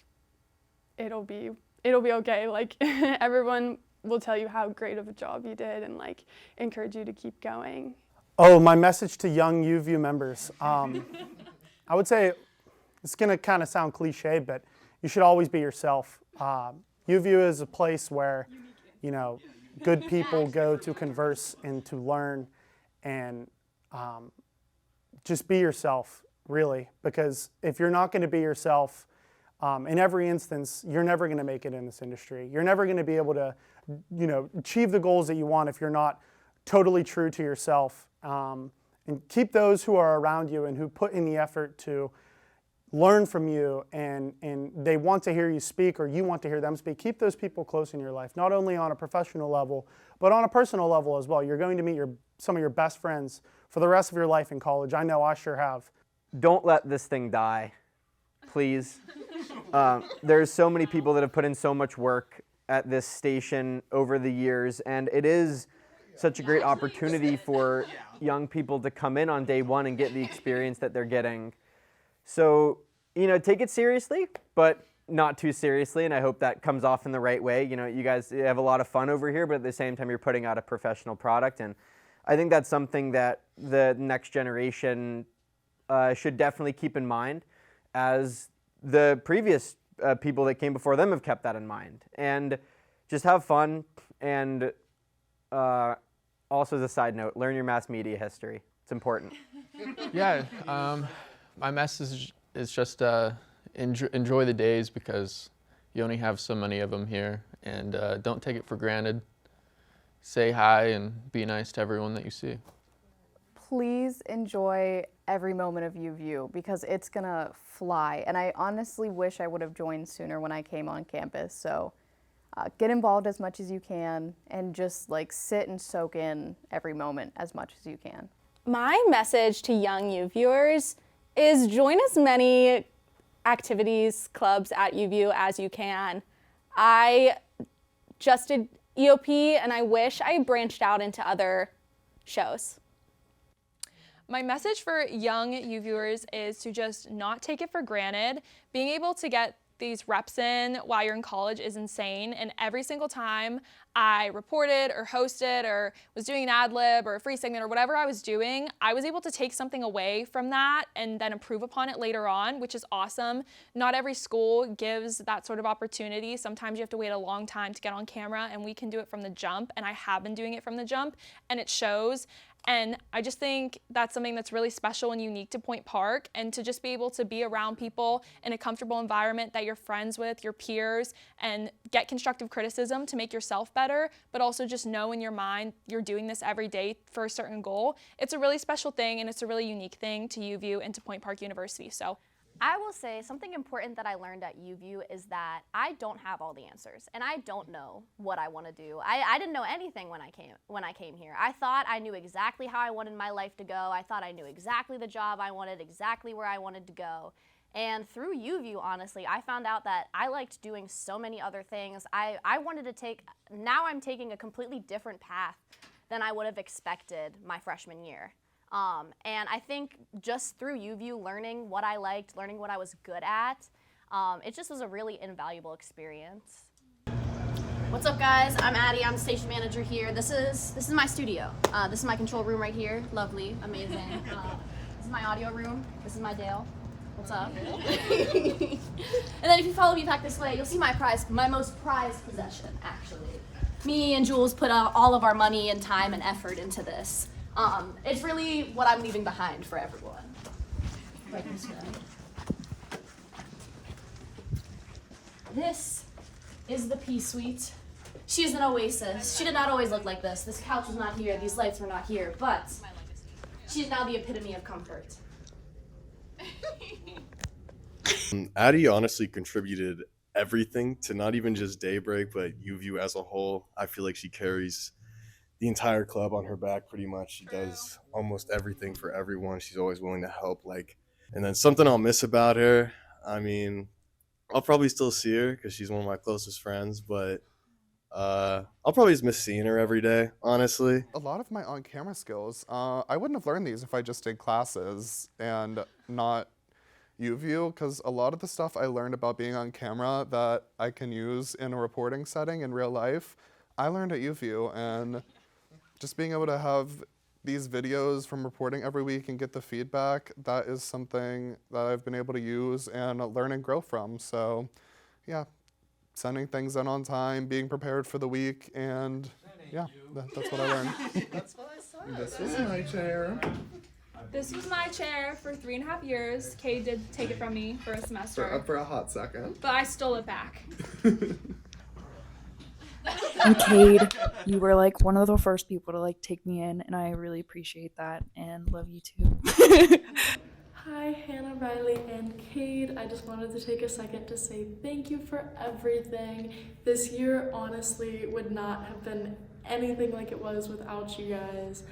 it'll be okay. Like everyone will tell you how great of a job you did and like encourage you to keep going. Oh, my message to young UView members. I would say it's gonna kind of sound cliche, but you should always be yourself. UView is a place where, good people go to converse and to learn, and just be yourself, really, because if you're not going to be yourself, in every instance, you're never going to make it in this industry. You're never going to be able to, achieve the goals that you want if you're not totally true to yourself. And keep those who are around you and who put in the effort to learn from you, and they want to hear you speak or you want to hear them speak. Keep those people close in your life, not only on a professional level, but on a personal level as well. You're going to meet some of your best friends for the rest of your life in college. I know I sure have. Don't let this thing die, please. There's so many people that have put in so much work at this station over the years, and it is such a great opportunity for young people to come in on day one and get the experience that they're getting. So, take it seriously, but not too seriously, and I hope that comes off in the right way. You guys have a lot of fun over here, but at the same time, you're putting out a professional product, and I think that's something that the next generation should definitely keep in mind, as the previous people that came before them have kept that in mind. And just have fun, and also as a side note, learn your mass media history. It's important. Yeah, my message is just enjoy the days, because you only have so many of them here, and don't take it for granted. Say hi and be nice to everyone that you see. Please enjoy every moment of UView because it's gonna fly. And I honestly wish I would have joined sooner when I came on campus. So get involved as much as you can and just like sit and soak in every moment as much as you can. My message to young UViewers is join as many activities, clubs at UView as you can. I just did EOP and I wish I branched out into other shows. My message for young UViewers is to just not take it for granted. Being able to get these reps in while you're in college is insane, and every single time I reported or hosted or was doing an ad lib or a free segment or whatever I was doing, I was able to take something away from that and then improve upon it later on, which is awesome. Not every school gives that sort of opportunity. Sometimes you have to wait a long time to get on camera, and we can do it from the jump, and I have been doing it from the jump, and it shows. And I just think that's something that's really special and unique to Point Park, and to just be able to be around people in a comfortable environment that you're friends with, your peers, and get constructive criticism to make yourself better, but also just know in your mind you're doing this every day for a certain goal. It's a really special thing, and it's a really unique thing to UView and to Point Park University. So I will say something important that I learned at UView is that I don't have all the answers, and I don't know what I want to do. I didn't know anything when I came here. I thought I knew exactly how I wanted my life to go. I thought I knew exactly the job I wanted, exactly where I wanted to go. And through UView, honestly, I found out that I liked doing so many other things. I wanted to now I'm taking a completely different path than I would have expected my freshman year. And I think just through UView, learning what I liked, learning what I was good at, it just was a really invaluable experience. What's up, guys? I'm Addie. I'm the station manager here. This is my studio. This is my control room right here. Lovely, amazing. This is my audio room. This is my Dale. What's up? And then if you follow me back this way, you'll see my most prized possession, actually. Me and Jules put all of our money and time and effort into this. It's really what I'm leaving behind for everyone. Right this way. This is the P Suite. She is an oasis. She did not always look like this. This couch was not here. These lights were not here. But she is now the epitome of comfort. Addie honestly contributed everything to not even just Daybreak, but UView as a whole. I feel like she carries the entire club on her back pretty much. She does almost everything for everyone. She's always willing to help. And then something I'll miss about her, I mean, I'll probably still see her because she's one of my closest friends, but I'll probably just miss seeing her every day, honestly. A lot of my on-camera skills, I wouldn't have learned these if I just did classes and not UView, because a lot of the stuff I learned about being on camera that I can use in a reporting setting in real life, I learned at UView, and just being able to have these videos from reporting every week and get the feedback, that is something that I've been able to use and learn and grow from. So yeah, sending things in on time, being prepared for the week, and yeah, that's what I learned. That's what I said. This was my chair. this was my chair for 3.5 years. Kay did take it from me for a semester. For a hot second. But I stole it back. And Cade, you were like one of the first people to like take me in, and I really appreciate that and love you too. Hi, Hannah, Riley, and Cade. I just wanted to take a second to say thank you for everything. This year honestly would not have been anything like it was without you guys.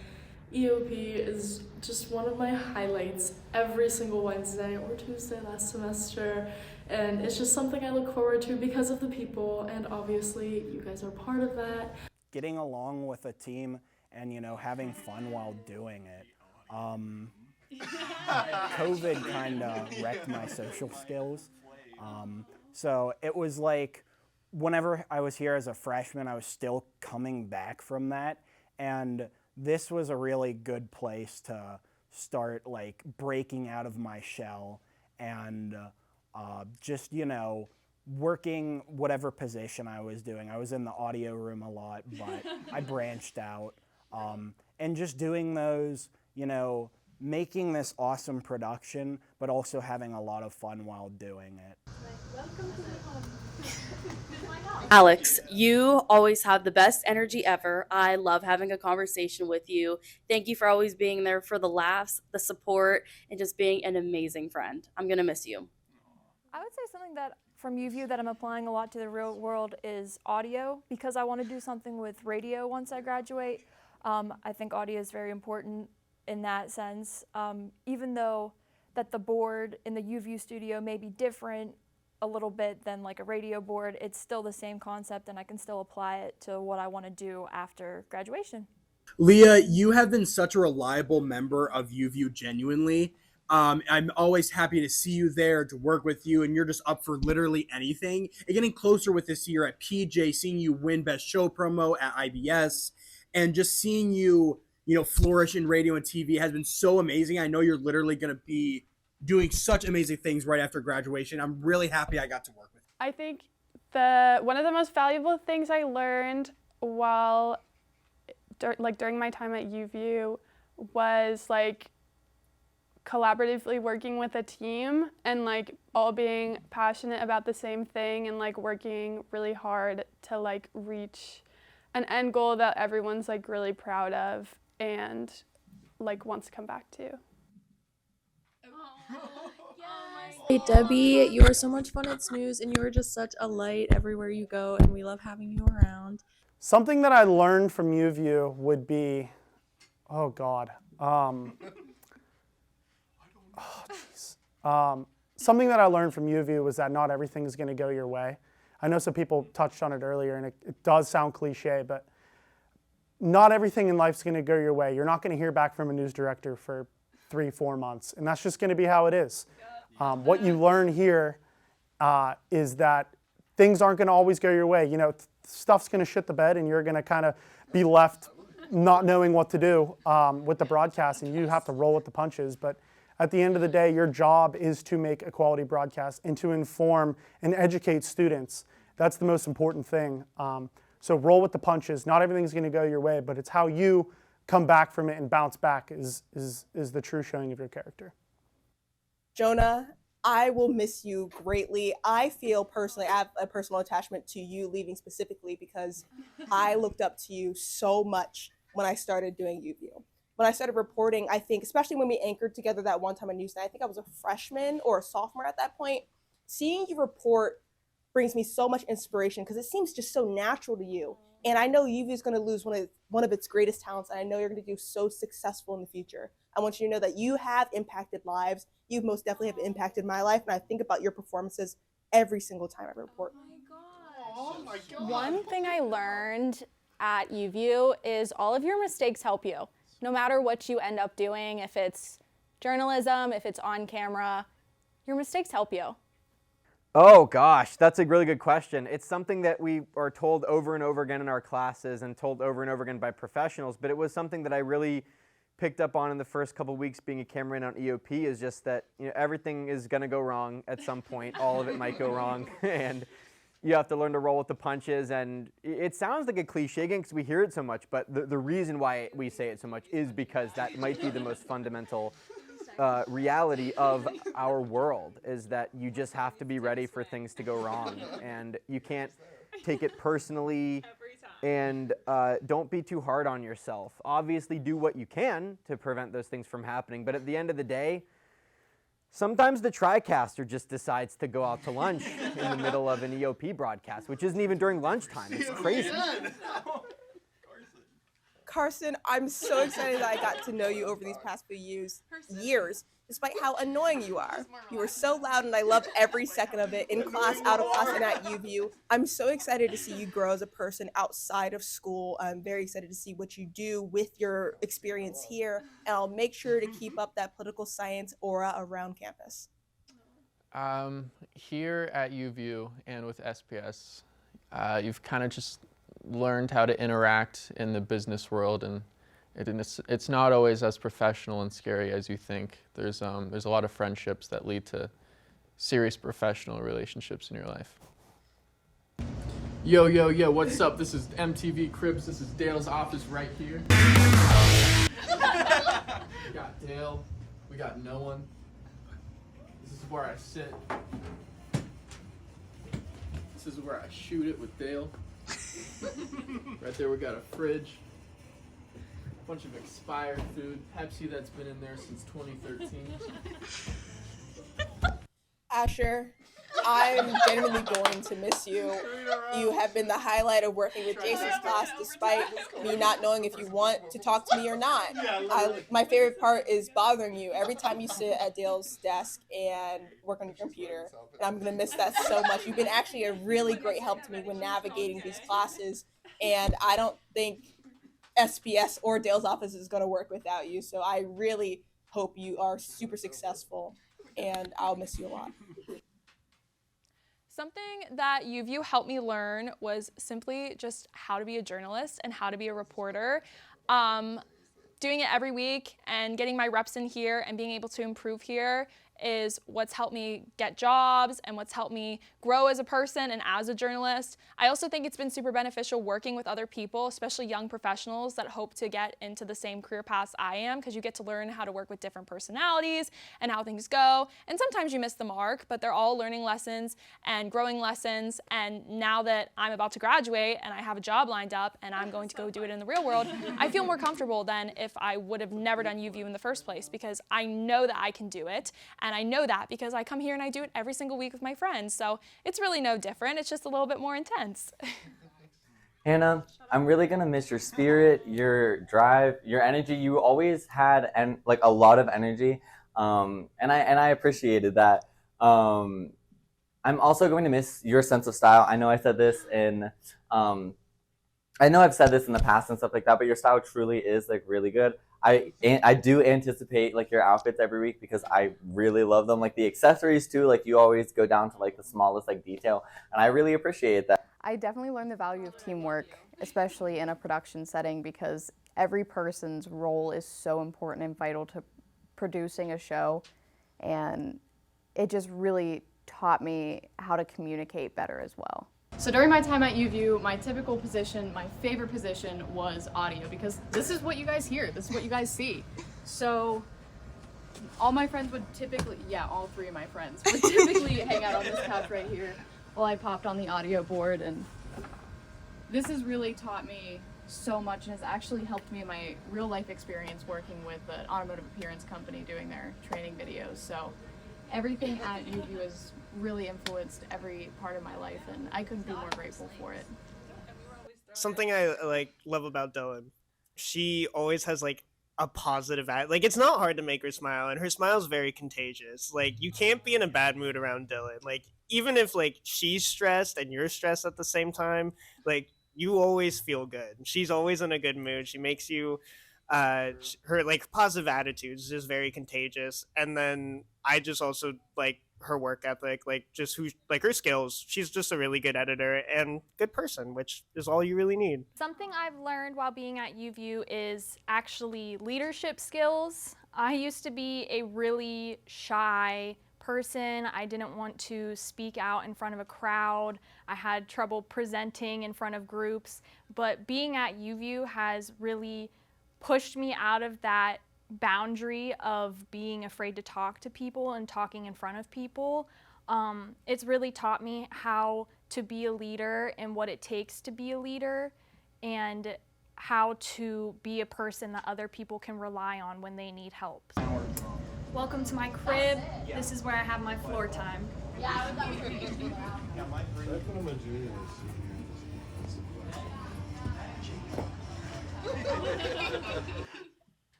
EOP is just one of my highlights every single Wednesday or Tuesday last semester. And it's just something I look forward to because of the people, and obviously you guys are part of that. Getting along with a team and, having fun while doing it. COVID kind of wrecked my social skills. So it was like whenever I was here as a freshman, I was still coming back from that. And this was a really good place to start like breaking out of my shell and just, you know, working whatever position I was doing. I was in the audio room a lot, but I branched out. And just doing those, you know, making this awesome production, but also having a lot of fun while doing it. Alex, you always have the best energy ever. I love having a conversation with you. Thank you for always being there for the laughs, the support, and just being an amazing friend. I'm going to miss you. I would say something that from UView that I'm applying a lot to the real world is audio, because I want to do something with radio once I graduate. I think audio is very important in that sense. Even though that the board in the UView studio may be different a little bit than like a radio board, it's still the same concept and I can still apply it to what I want to do after graduation. Leah, you have been such a reliable member of UView genuinely. I'm always happy to see you there, to work with you, and you're just up for literally anything. And getting closer with this year at PJ, seeing you win Best Show Promo at IBS, and just seeing you, you know, flourish in radio and TV has been so amazing. I know you're literally going to be doing such amazing things right after graduation. I'm really happy I got to work with you. I think one of the most valuable things I learned while during my time at UView was like collaboratively working with a team and like all being passionate about the same thing and like working really hard to like reach an end goal that everyone's like really proud of and like wants to come back to. Hey Debbie, you are so much fun at Snooze and you are just such a light everywhere you go and we love having you around. Something that I learned from UView would be, something that I learned from UView was that not everything is going to go your way. I know some people touched on it earlier and it does sound cliche, but not everything in life is going to go your way. You're not going to hear back from a news director for 3-4 months, and that's just going to be how it is. What you learn here is that things aren't going to always go your way. You know, stuff's going to shit the bed, and you're going to kind of be left not knowing what to do with the broadcast, and you have to roll with the punches. But at the end of the day, your job is to make a quality broadcast and to inform and educate students. That's the most important thing. So roll with the punches. Not everything's going to go your way, but it's how you come back from it and bounce back is the true showing of your character. Jonah, I will miss you greatly. I feel personally, I have a personal attachment to you leaving specifically because I looked up to you so much when I started doing UView. When I started reporting, I think, especially when we anchored together that one time on Newsnight, I think I was a freshman or a sophomore at that point, seeing you report brings me so much inspiration because it seems just so natural to you. And I know UView is going to lose one of its greatest talents, and I know you're going to do so successful in the future. I want you to know that you have impacted lives. You most definitely have impacted my life, and I think about your performances every single time I report. Oh my God. One thing I learned at UView is all of your mistakes help you. No matter what you end up doing, if it's journalism, if it's on camera, your mistakes help you. Oh gosh, that's a really good question. It's something that we are told over and over again in our classes and told over and over again by professionals, but it was something that I really picked up on in the first couple weeks being a cameraman on EOP is just that, you know, everything is going to go wrong at some point. All of it might go wrong, and you have to learn to roll with the punches. And it sounds like a cliche again because we hear it so much, but the reason why we say it so much is because that might be the most fundamental reality of our world, is that you just have to be ready for things to go wrong, and you can't take it personally, and don't be too hard on yourself. Obviously do what you can to prevent those things from happening, but at the end of the day, sometimes the TriCaster just decides to go out to lunch in the middle of an EOP broadcast, which isn't even during lunchtime. It's crazy. Carson, I'm so excited that I got to know you over these past few years, despite how annoying you are. You were so loud and I loved every second of it, in class, out of class, and at UView. I'm so excited to see you grow as a person outside of school. I'm very excited to see what you do with your experience here, and I'll make sure to keep up that political science aura around campus. Here at UView and with SPS, you've kind of just learned how to interact in the business world and It's not always as professional and scary as you think. There's a lot of friendships that lead to serious professional relationships in your life. Yo, yo, yo, what's up? This is MTV Cribs. This is Dale's office right here. We got Dale. We got no one. This is where I sit. This is where I shoot it with Dale. Right there we got a fridge. Bunch of expired food. Pepsi that's been in there since 2013. Asher, I'm genuinely going to miss you. You have been the highlight of working with Jason's class, despite me not knowing if you want to talk to me or not. My favorite part is bothering you every time you sit at Dale's desk and work on your computer. And I'm going to miss that so much. You've been actually a really great help to me when navigating these classes, and I don't think SPS or Dale's office is going to work without you. So I really hope you are super successful, and I'll miss you a lot. Something that UView helped me learn was simply just how to be a journalist and how to be a reporter. Doing it every week and getting my reps in here and being able to improve here is what's helped me get jobs and what's helped me grow as a person and as a journalist. I also think it's been super beneficial working with other people, especially young professionals that hope to get into the same career paths I am, because you get to learn how to work with different personalities and how things go. And sometimes you miss the mark, but they're all learning lessons and growing lessons. And now that I'm about to graduate and I have a job lined up and I'm going to go do it in the real world, I feel more comfortable than if I would have never done UView in the first place, because I know that I can do it. And I know that because I come here and I do it every single week with my friends. So it's really no different. It's just a little bit more intense. Hannah, I'm really gonna miss your spirit, your drive, your energy. You always had like a lot of energy, and I appreciated that. I'm also going to miss your sense of style. I know I said this in, I know I've said this in the past and stuff like that, but your style truly is like really good. I do anticipate like your outfits every week because I really love them. Like the accessories too, like you always go down to like the smallest like detail, and I really appreciate that. I definitely learned the value of teamwork, especially in a production setting, because every person's role is so important and vital to producing a show, and it just really taught me how to communicate better as well. So during my time at UView, my typical position, my favorite position was audio, because this is what you guys hear, this is what you guys see. So all my friends would typically, all three of my friends would typically hang out on this couch right here while I popped on the audio board, and this has really taught me so much and has actually helped me in my real life experience working with an automotive appearance company doing their training videos. So everything at UView has really influenced every part of my life, and I couldn't be more grateful for it. Something I love about Dylan, she always has like a positive like it's not hard to make her smile, and her smile is very contagious. Like you can't be in a bad mood around Dylan. Like even if like she's stressed and you're stressed at the same time, like you always feel good. She's always in a good mood. She makes you her like positive attitudes is just very contagious. And then I just also like her work ethic, like just who like her skills. She's just a really good editor and good person, which is all you really need. Something I've learned while being at UView is actually leadership skills. I used to be a really shy person. I didn't want to speak out in front of a crowd. I had trouble presenting in front of groups, but being at UView has really pushed me out of that boundary of being afraid to talk to people and talking in front of people. It's really taught me how to be a leader and what it takes to be a leader, and how to be a person that other people can rely on when they need help. Welcome to my crib. This is where I have my floor time.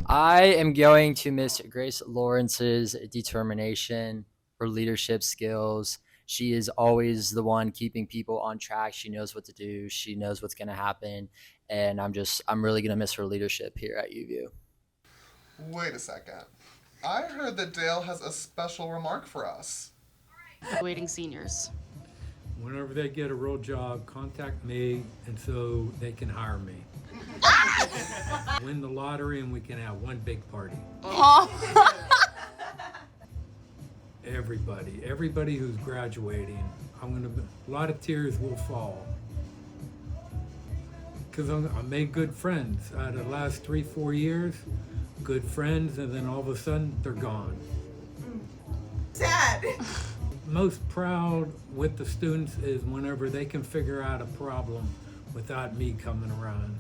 I am going to miss Grace Lawrence's determination, her leadership skills. She is always the one keeping people on track. She knows what to do. She knows what's going to happen. And I'm really going to miss her leadership here at UView. Wait a second. I heard that Dale has a special remark for us. Graduating seniors. Whenever they get a real job, contact me and so they can hire me. Win the lottery and we can have one big party. Everybody who's graduating, a lot of tears will fall. Because I made good friends out of the last 3-4 years, good friends, and then all of a sudden they're gone. Sad. Most proud with the students is whenever they can figure out a problem without me coming around.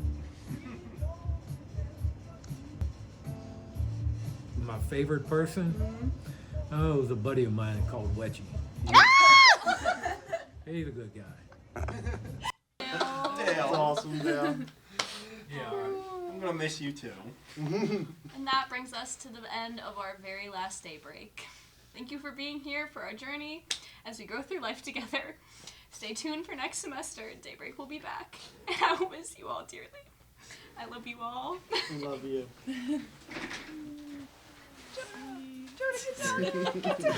My favorite person? Oh, it was a buddy of mine called Wedgie. He's a good guy. That's awesome, Dale. Yeah, I'm gonna miss you too. And that brings us to the end of our very last Daybreak. Thank you for being here for our journey as we go through life together. Stay tuned for next semester. Daybreak will be back. And I will miss you all dearly. I love you all. I love you. Jordan, get down. Get down.